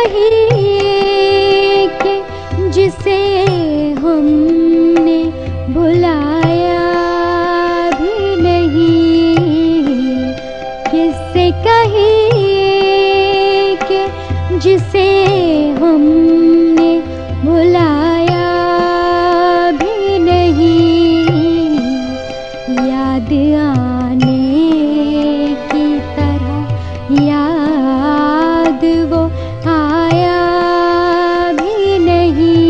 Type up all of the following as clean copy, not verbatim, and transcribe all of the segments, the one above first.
कहिए कि जिसे हमने भुलाया भी नहीं, किससे कहिए कि जिसे हमने भुलाया भी नहीं, याद आने की तरह याद वो आया भी नहीं,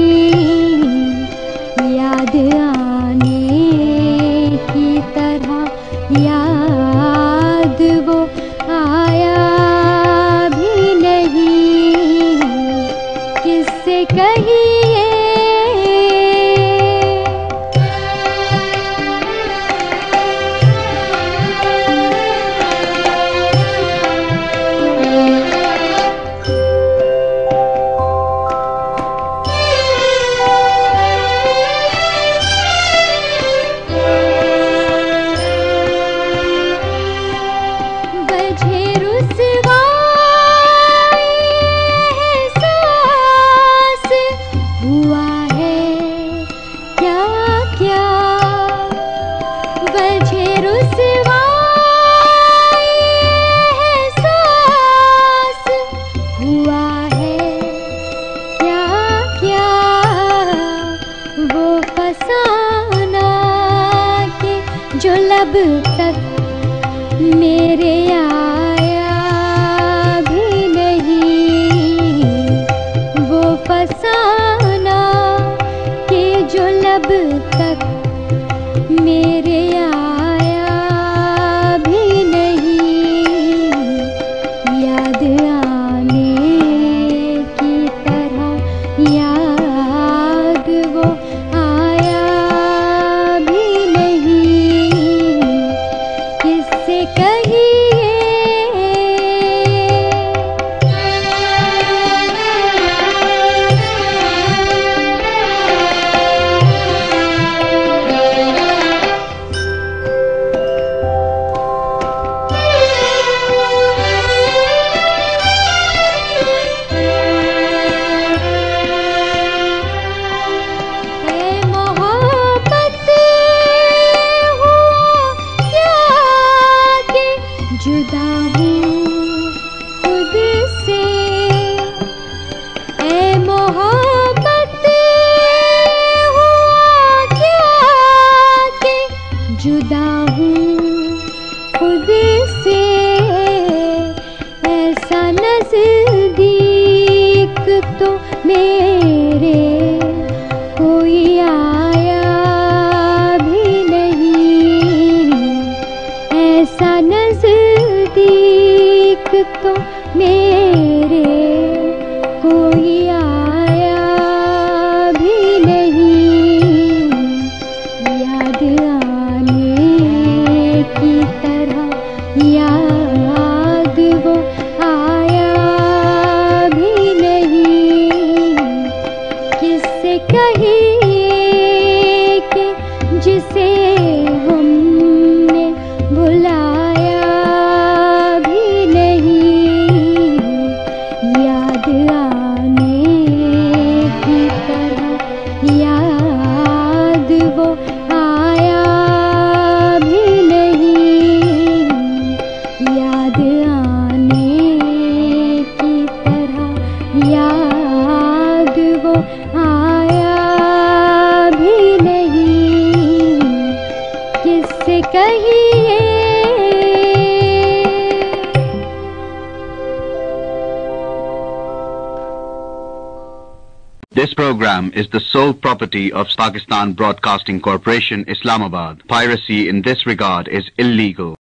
याद आने की तरह याद वो आया भी नहीं, किससे कहिए। जो लब तक मेरे आया भी नहीं, वो फसाना कि जो लब तक मेरे आया भी नहीं, याद आने की तरह याद वो आया भी नहीं, किससे कहिए। जुदा हूँ खुद से, ऐ मोहब्बत हुआ क्या कि जुदा हूँ खुद से, ऐसा नज़दीक तो मेरे कोई आया भी नहीं, ऐसा नज़दीक तो मेरे कोई आया भी नहीं, याद आने की तरह याद वो आया भी नहीं, किससे कहिए कि जिसे हमने भुलाया भी नहीं, याद आने की तरह याद वो आया भी नहीं, याद आने की तरह याद वो आया भी नहीं, किससे कहिए। This program is the sole property of Pakistan Broadcasting Corporation, Islamabad. Piracy in this regard is illegal.